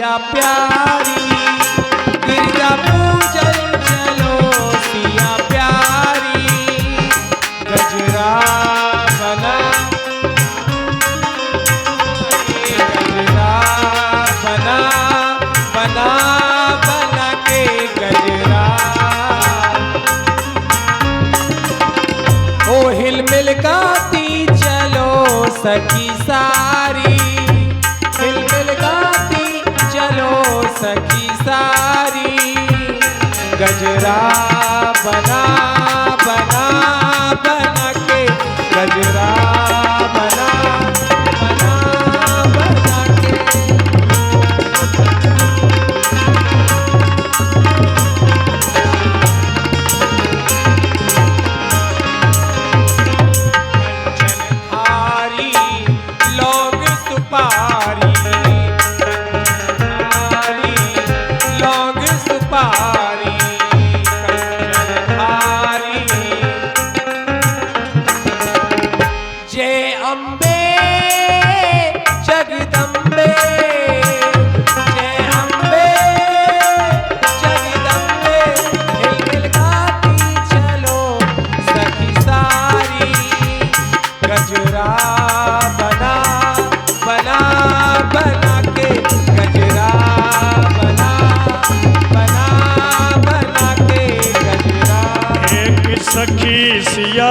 सिया प्यारी, गिरजा पूजन चलो सिया प्यारी, गजरा बना बना बना के गजरा। ओ हिल मिल गाती चलो सखी सारी, हिल मिल गाती चलो सखी सारी, गजरा बना बना बना के गजरा बना बना बना के। लौंग सुपारी, लौंग सुपारी, कंचनधारी, जय अम्बे जगदम्बे, जय अम्बे जगदम्बे, हिल मिल गाती चलो सखी सारी, गजरा बना बना बना के गजरा बना बना बना के गजरा। एक सखी सिया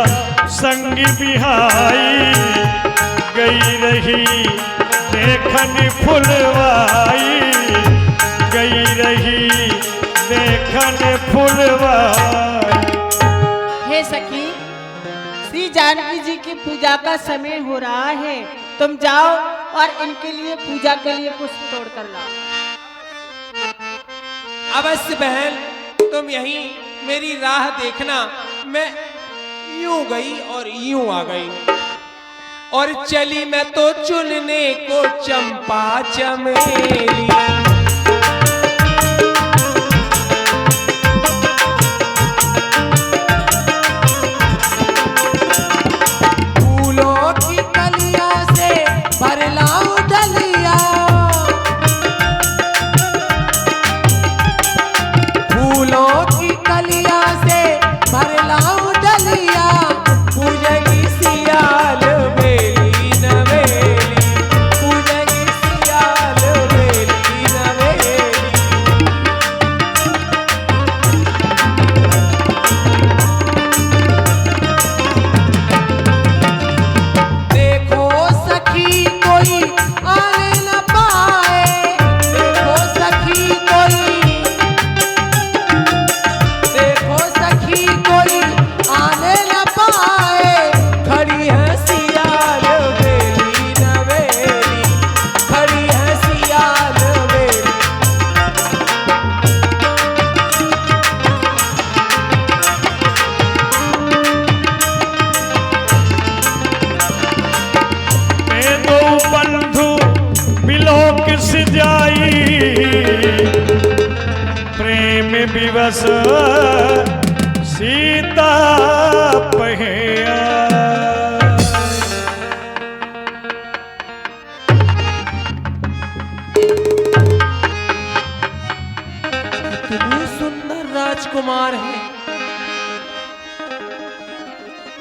संग बिहाई, गई रही देखन फुलवाई, गई रही देखन फुलवाई। हे सखी, श्री जानकी जी की पूजा का समय हो रहा है, तुम जाओ और इनके लिए पूजा के लिए कुछ तोड़ कर लाओ। अवश्य बहन, तुम यहीं मेरी राह देखना। मैं यूं गई और यूं आ गई, और चली मैं तो चुनने को चंपा चमेली। फूलों की कलियों से भर लाऊं डलिया, फूलों की कलियों से भर लाऊं डलिया, पूजेगी सियाल बेली नवेली, पूजेगी सियाल बेली नवेली। देखो सखी कोई आने न पाए, देखो सखी कोई, देखो सखी कोई आने न पाए, खड़ी है सियाल बेली नवेली, खड़ी है सियाल बेली। मैं दो बंधु बिलोक से जाई, प्रेम विवश सीता पहिया। कितनी सुंदर राजकुमार है।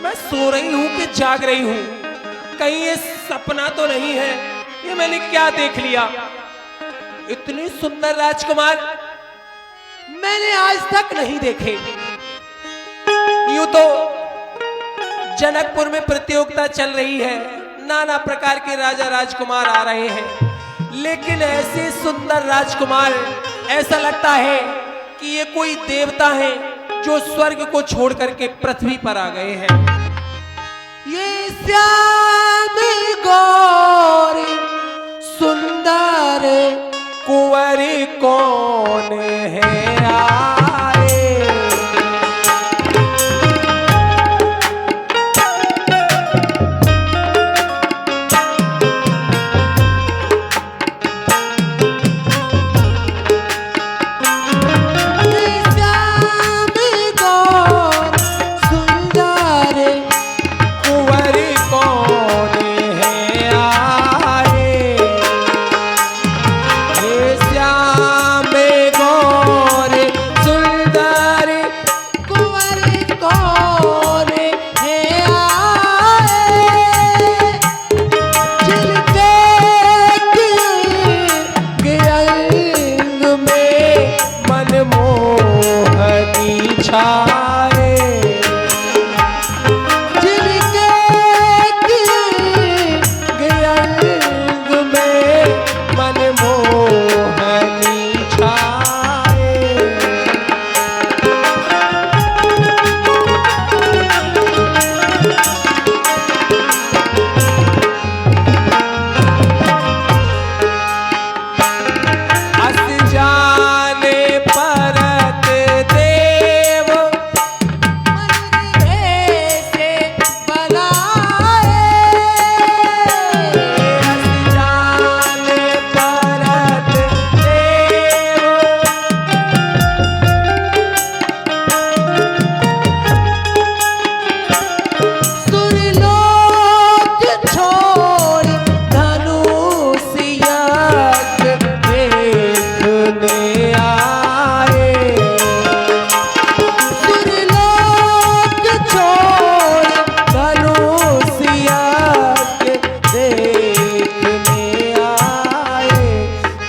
मैं सो रही हूं कि जाग रही हूं? कहीं ये सपना तो नहीं है? ये मैंने क्या देख लिया? इतनी सुंदर राजकुमार मैंने आज तक नहीं देखे। यूं तो जनकपुर में प्रतियोगिता चल रही है, नाना प्रकार के राजा राजकुमार आ रहे हैं, लेकिन ऐसे सुंदर राजकुमार ऐसा लगता है कि ये कोई देवता हैं जो स्वर्ग को छोड़ करके पृथ्वी पर आ गए हैं। ये श्याम गौर सुंदर कुंवर कौन है आए?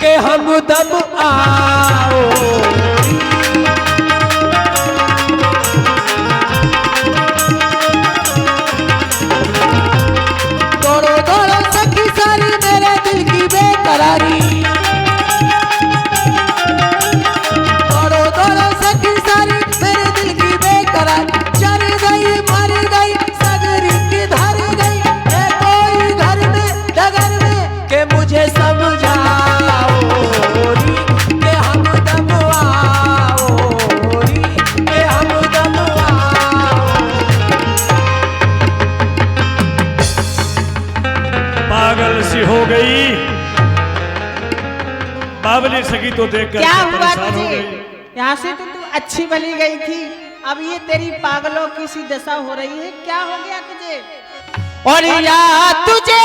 के हमदम आओ। दौड़ो दौड़ो सखी सारी मेरे दिल की बेकरारी, दौड़ो दौड़ो सखी सारी मेरे दिल की बेकरारी, चल गई मर गई सगरी की धर गई, है कोई घर में डगर में के मुझे समझाओ री, के हमदम आओ री, के हमदम आओ। पागल सी हो गई बावली सखी तो देखकर क्या मैं हुआ परेशान हो तुझे? गई। यहाँ से तो तू अच्छी बनी गई थी, अब ये तेरी पागलों की सी दशा हो रही है। क्या हो गया तुझे? और या तुझे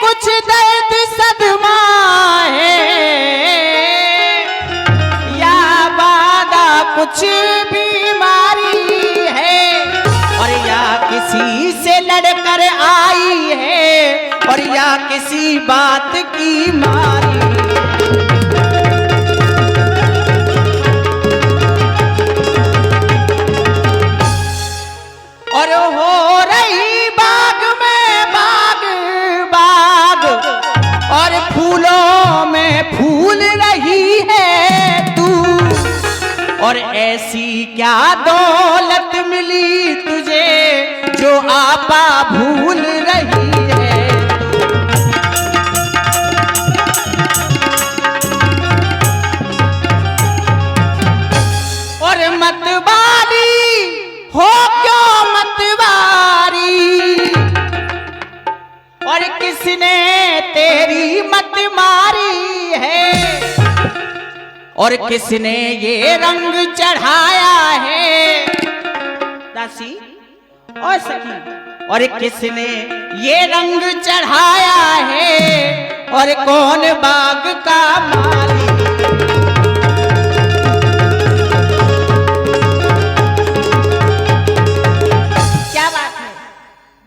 कुछ दर्द सदमा है, या बाधा कुछ बीमारी है, और या किसी से लड़कर आई है, और या किसी बात की मारी। और हो रही बाग में बाग बाग, और फूलों में फूल रही है तू, और ऐसी क्या दौलत मिली तुझे जो आपा भूल रही है। और मतवारी हो क्यों मतवारी, और किसने तेरी मत मारी है, और किसने ये रंग चढ़ाया है दासी और सखी, और किसने ये रंग चढ़ाया है, और कौन बाग का माली।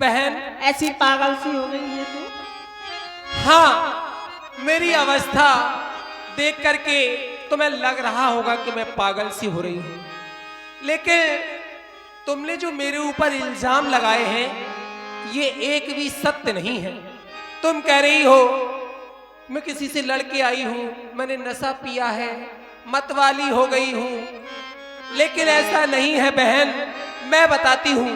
बहन ऐसी पागल सी हो गई है तू? हाँ, मेरी अवस्था देख करके तुम्हें लग रहा होगा कि मैं पागल सी हो रही हूं, लेकिन तुमने जो मेरे ऊपर इल्जाम लगाए हैं ये एक भी सत्य नहीं है। तुम कह रही हो मैं किसी से लड़के आई हूं, मैंने नशा पिया है, मतवाली हो गई हूं, लेकिन ऐसा नहीं है बहन, मैं बताती हूं।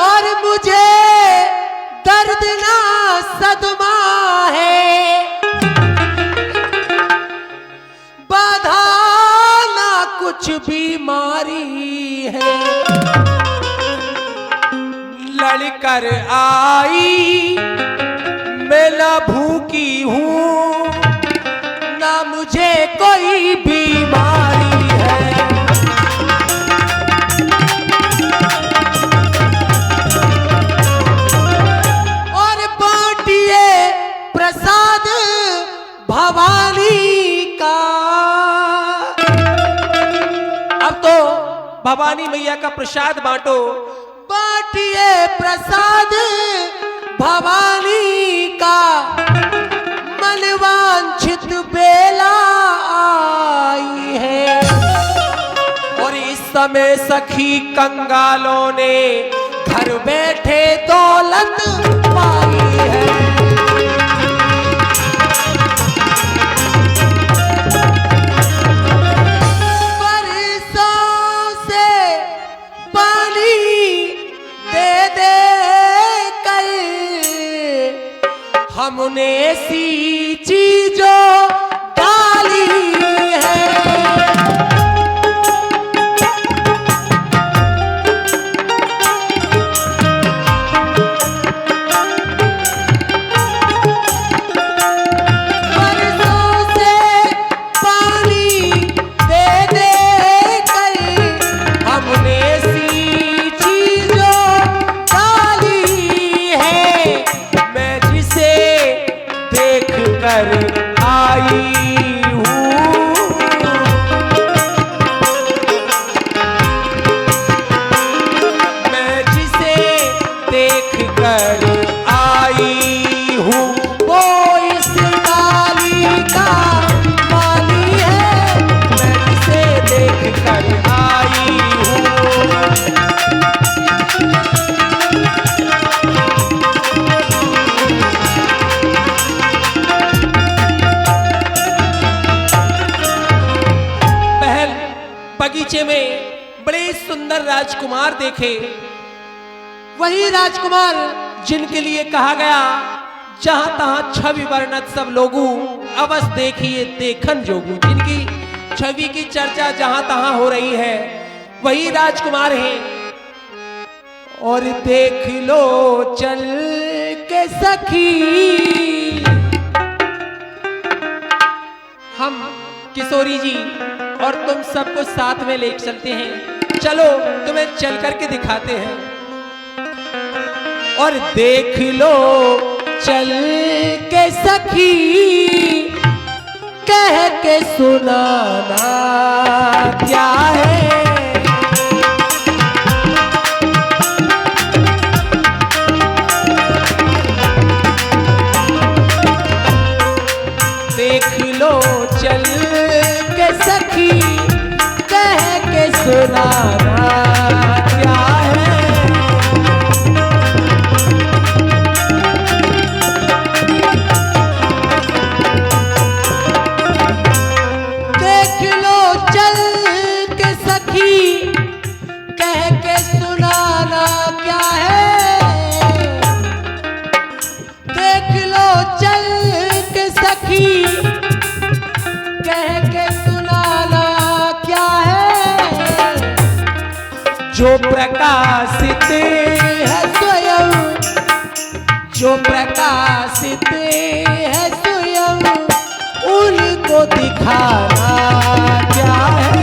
और मुझे दर्द ना सदमा है, बाधा ना कुछ बीमारी है, लड़कर आई मैं ना भूखी हूँ, ना मुझे कोई बीमारी है। प्रसाद भवानी का, अब तो भवानी मैया का प्रसाद बांटो, बांटिए प्रसाद भवानी का, मनवांछित बेला आई है। और इस समय सखी कंगालों ने घर बैठे दौलत पाई है। हमने ऐसी चीजों डाली है। बरसों से पानी दे दे कर हमने ऐसी चीजों डाली है। मैं जिसे देख कर आई हूँ, मैं जिसे देख कर आई हूँ, वो इस सुंदर राजकुमार देखे, वही राजकुमार जिनके लिए कहा गया जहां तहां छवि वर्णत सब लोगू अवश्य देखिए देखन जोगू, जिनकी छवि की चर्चा जहां तहां हो रही है वही राजकुमार हैं। और देख लो चल के सखी, हम किशोरी जी और तुम सबको साथ में ले चलते हैं, चलो तुम्हें चल करके दिखाते हैं। और देख लो चल के सखी, कह के सुनाना क्या है। देख लो चल के सखी, कह के सुनाना क्या है। देख लो चल के सखी, कह के सुनाना क्या है। देख लो चल के सखी, कह के सुनाना क्या है। जो प्रकाशित है स्वयं, जो प्रकाशित है स्वयं, उनको दिखाना क्या है।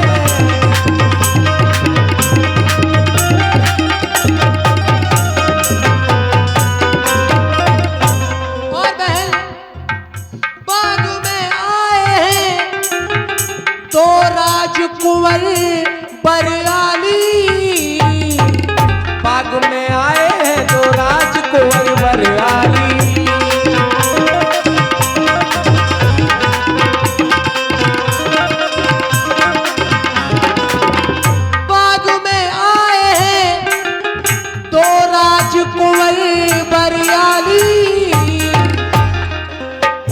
और बहन बाग में आए हैं तो राजकुंवर बरआली, बाग में आए हैं तो राजकुंवर बरआली। बाग में आए हैं तो राजकुंवर बरआली,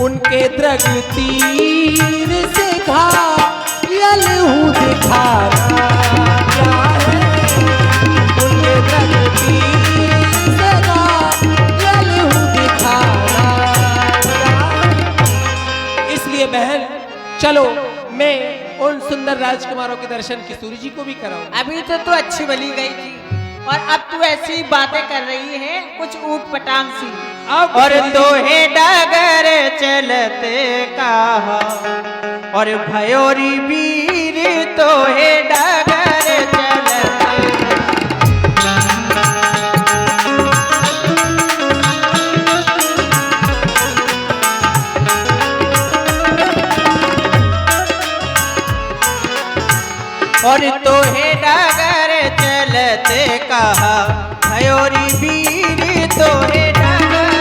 उनके दृग तीर से घायल हूँ दिखाना क्या है। उनके दृग तीर से घायल हूँ दिखाना क्या है। इसलिए बहन चलो मैं उन सुंदर राजकुमारों के दर्शन किशोरी जी को भी कराऊं। अभी तो तू अच्छी बली गई थी और अब तू ऐसी बातें कर रही है कुछ ऊट पटांग सी। अब और दोहे डगर चलते कहा, और भयोरी वीर तोहे डगर चलते। और तोहे डगर चलते कहा, भयोरी वीर तोहे डगर।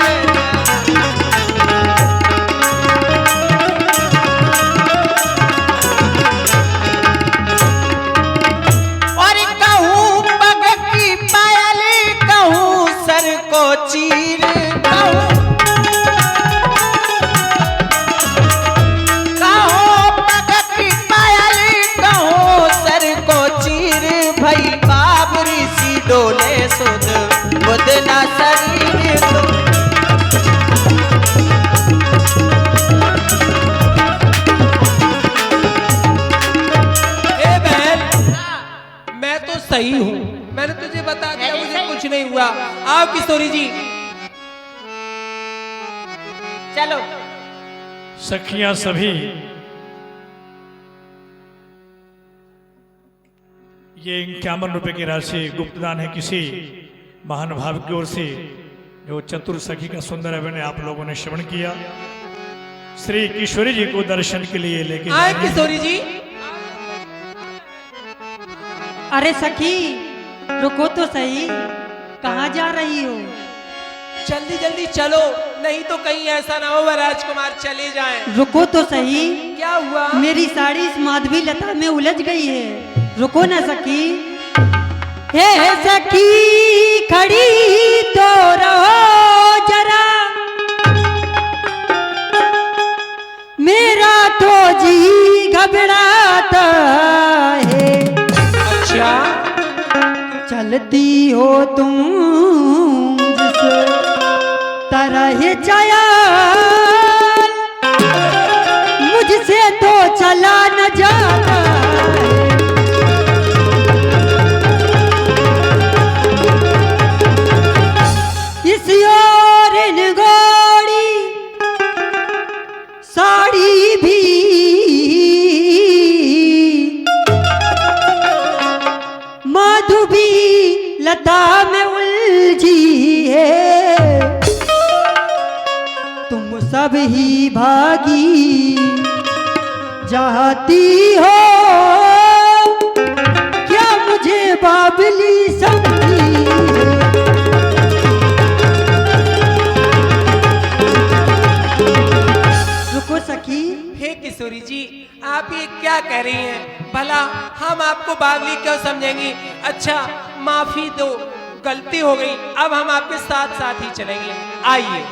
और कहूँ पग की पायल, कहूँ सर को चीर, कहूँ पग की पायल, कहूँ सर को चीर। भई बाबरी सी डोले सुध बुध ना शरीर तो। ए बहन मैं तो सही हूँ, मैंने तुझे बता दिया मुझे कुछ नहीं हुआ। आओ किशोरी जी। चलो सखियां सभी ये 51 रुपए की राशि गुप्तदान है किसी महानुभाव की ओर से, जो चतुर सखी का सुंदर अभिनय आप लोगों ने श्रवण किया। श्री किशोरी जी को दर्शन के लिए लेके आए किशोरी जी। अरे सखी रुको तो सही, कहाँ जा रही हो? जल्दी जल्दी चलो, नहीं तो कहीं ऐसा ना हो वह राजकुमार चले जाएं। रुको तो सही, क्या हुआ? मेरी साड़ी इस माधवी लता में उलझ गई है, रुको ना सखी। हे सखी खड़ी तो रहो जरा, मेरा तो जी घबराता है। अच्छा चलती हो तुम जिस तरह चयाल, मुझसे तो चला न जाता है। इस ओर इन गोड़ी साड़ी भी माधुबी लता में उलझी है, तुम सब ही भागी जाती हो, क्या मुझे बाबली समझी है। रुको सखी। हे किशोरी जी, आप ये क्या कह रही हैं? भला हम आपको बावली क्यों समझेंगी? अच्छा माफी दो, गलती हो गई, अब हम आपके साथ साथ ही चलेंगे, आइए।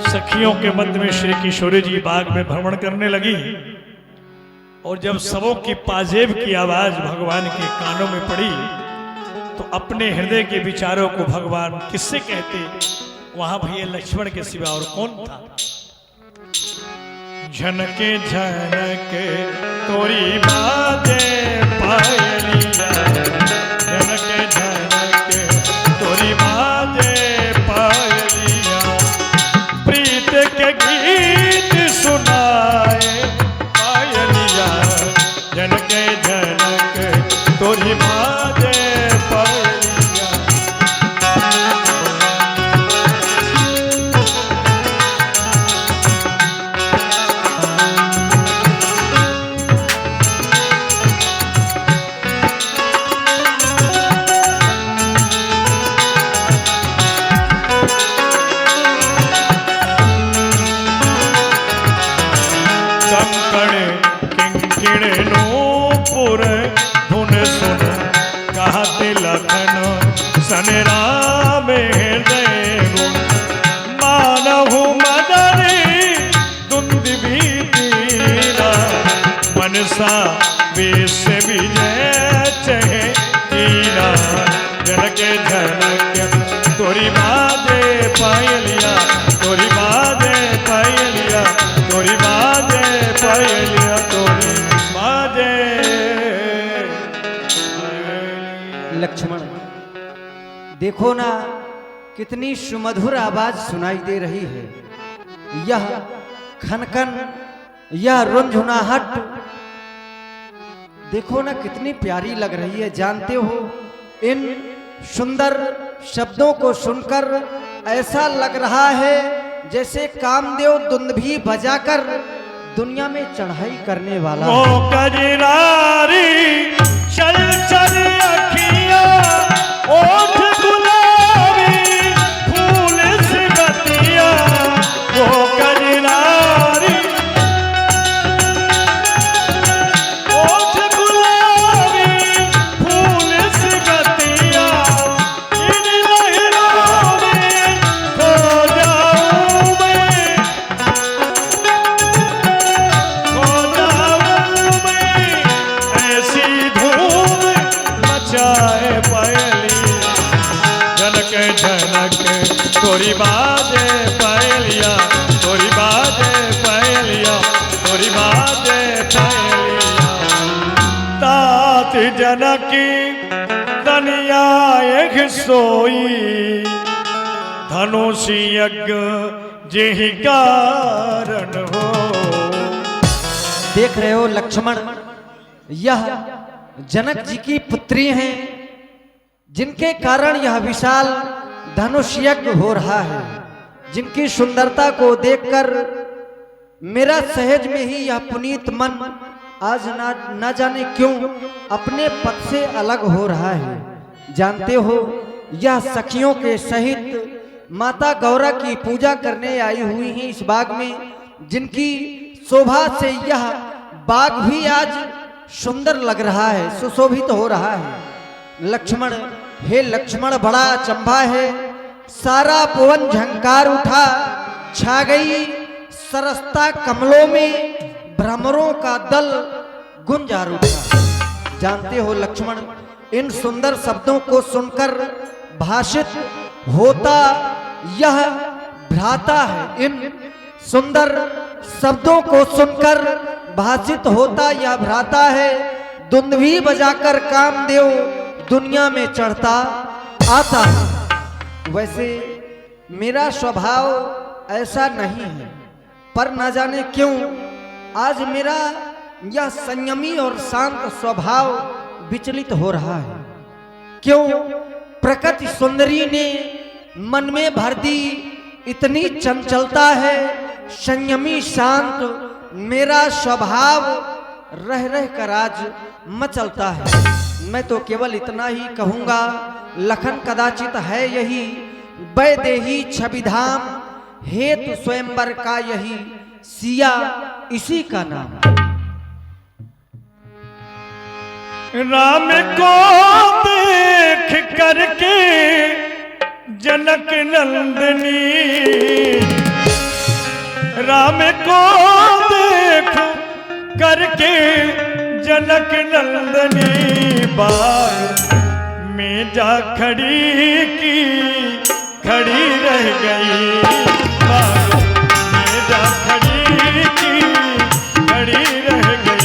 सखियों के मध्य में श्री किशोरी जी बाग में भ्रमण करने लगी और जब सबों की पाजेब की आवाज भगवान के कानों में पड़ी तो अपने हृदय के विचारों को भगवान किससे कहते, वहां भैया लक्ष्मण के सिवा और कौन था। झनके झनके तोरी बाजे पायलिया, झनके झनके तोरी बाजे पायलिया, प्रीत के गीत सुनाए पायलिया, झनके झनके तोरी बाजे पायलिया। सनराम हृदय मानहु मदरी दुंद भी तीरा, मनसा वेश विजय चहे तीरा, झनके झनके तोरी बाजे पायलिया, तोरी बाजे पायलिया, तोरी बाजे पायलिया, तोरी बाजे। लक्ष्मण देखो ना, कितनी सुमधुर आवाज सुनाई दे रही है। यह खनखन, यह रुनझुनाहट देखो ना कितनी प्यारी लग रही है। जानते हो, इन सुंदर शब्दों को सुनकर ऐसा लग रहा है जैसे कामदेव दुंदभी बजाकर दुनिया में चढ़ाई करने वाला वो कजरारी चल चल अखियां, ओठ गुलाबी फूल से गतिया, वो कजरारी ओठ गुलाबी फूल से गतिया, इन लहरों में खो जाऊं मैं, खो जाऊं मैं, ऐसी धूम मचाए पायली, झनके झनके तोरी बाजे पायलिया, तोरी बाजे पायलिया, तोरी बाजे पायलिया। तात जनकी तनिया एक सोई, धनुष यज्ञ जेहि कारण हो। देख रहे हो लक्ष्मण, यह जनक जी की पुत्री हैं, जिनके कारण यह विशाल धनुष यज्ञ हो रहा है। जिनकी सुंदरता को देखकर मेरा सहज में ही यह पुनीत मन आज ना जाने क्यों अपने पद से अलग हो रहा है। जानते हो, यह सखियों के सहित माता गौरा की पूजा करने आई हुई हैं इस बाग में, जिनकी शोभा से यह बाग भी आज सुंदर लग रहा है, सुशोभित हो रहा है। लक्ष्मण, हे लक्ष्मण, बड़ा अचंभा है। सारा पवन झंकार उठा, छा गई सरसता कमलों में भ्रमरों का दल गुंजार उठा। जानते हो लक्ष्मण, इन सुंदर शब्दों को सुनकर भाषित होता यह भ्राता है। इन सुंदर शब्दों को सुनकर भाषित होता यह भ्राता है। दुंदुभी बजाकर कामदेव दुनिया में चढ़ता आता है। वैसे मेरा स्वभाव ऐसा नहीं है, पर न जाने क्यों आज मेरा यह संयमी और शांत स्वभाव विचलित हो रहा है। क्यों? प्रकृति सुंदरी ने मन में भर दी इतनी चंचलता है। संयमी शांत मेरा स्वभाव रह रह कर आज मचलता है। मैं तो केवल इतना ही कहूंगा, लखन कदाचित है यही, वैदेही छविधाम, हेतु स्वयंवर का यही, सिया इसी का नाम। राम को देख करके जनक नंदनी, राम को देख करके जनक नंदनी, बाग में जा खड़ी की खड़ी रह गई, बाग में जा खड़ी की खड़ी रह गई।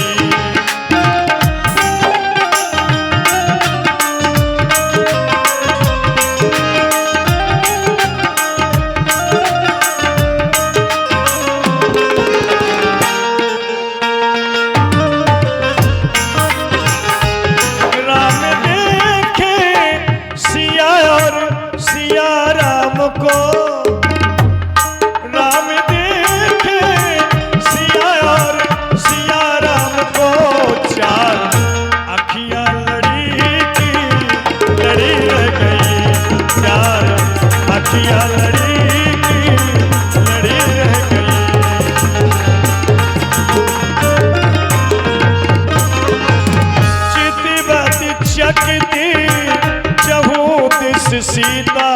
सीता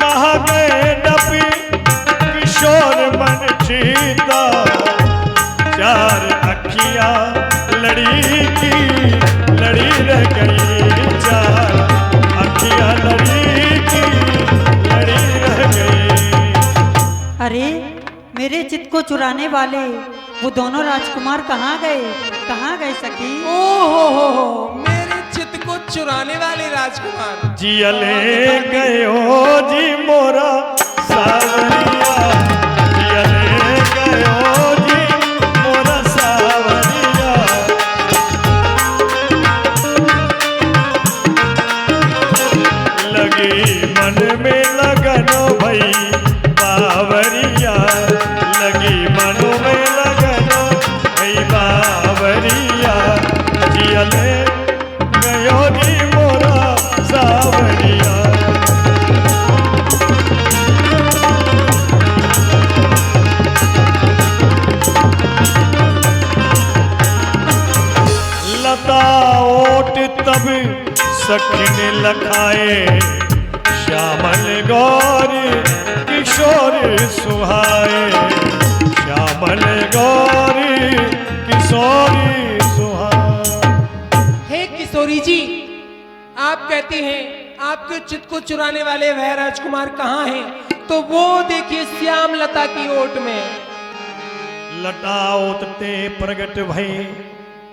कहा गए नबी किशोर मन चीता, चार अखियां लड़ी की लड़ी रह गई, चार अखियां लड़ी की लड़ी रह गई। अरे मेरे चित्त को चुराने वाले वो दोनों राजकुमार कहाँ गए सखी? ओहो, मेरे चित्त को चुराने वाले राजकुमार जियले गयो जी मोरा सावरिया, जियले गयो जी मोरा सावरिया, लगी मन में लगनो भई बावरिया, लगी मन में लगनो भई बावरिया, जियले गयो जी मोरा सावरिया। लता ओट तब सखी ने लखाए, श्यामल गौर किशोर सुहाए, श्यामल गौर किशोर सुहाए। हे किशोरी जी, आप कहती हैं आपके चित्त को चुराने वाले वह राजकुमार कहाँ हैं? तो वो देखिए श्याम लता की ओट में। लता ओट ते प्रगट भई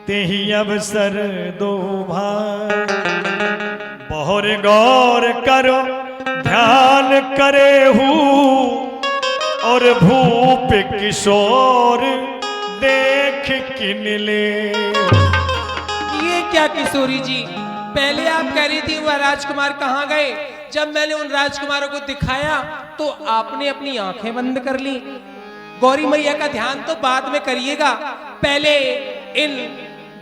ते ही अवसर दो भाई, बहुर गौर करो ध्यान करे हूँ, और भूप किशोर देख किन ले। ये क्या किशोरी जी, पहले आप कह रही थी वह राजकुमार कहाँ गए, जब मैंने उन राजकुमारों को दिखाया तो आपने अपनी आंखें बंद कर ली। गौरी मैया का ध्यान तो बाद में करिएगा, पहले इन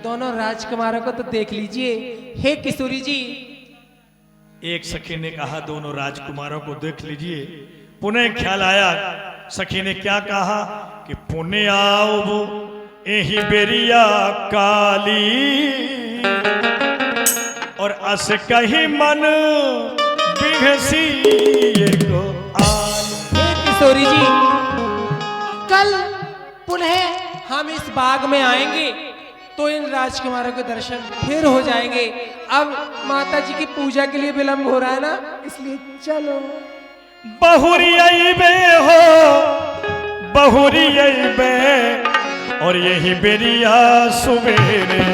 दोनों राजकुमारों को तो देख लीजिए। हे किशोरी जी, एक सखी ने कहा दोनों राजकुमारों को देख लीजिए। पुनः ख्याल आया, सखी ने क्या कहा कि पुण्य आओ वो यही बेरिया काली, और अस कही मन बिघसी को आल। किशोरी जी, कल पुनः हम इस बाग में आएंगे तो इन राजकुमारों के दर्शन फिर हो जाएंगे। अब माता जी की पूजा के लिए विलंब हो रहा है ना, इसलिए चलो। बहुरी बे हो बहुरी बे और यही बेरिया सुबेरे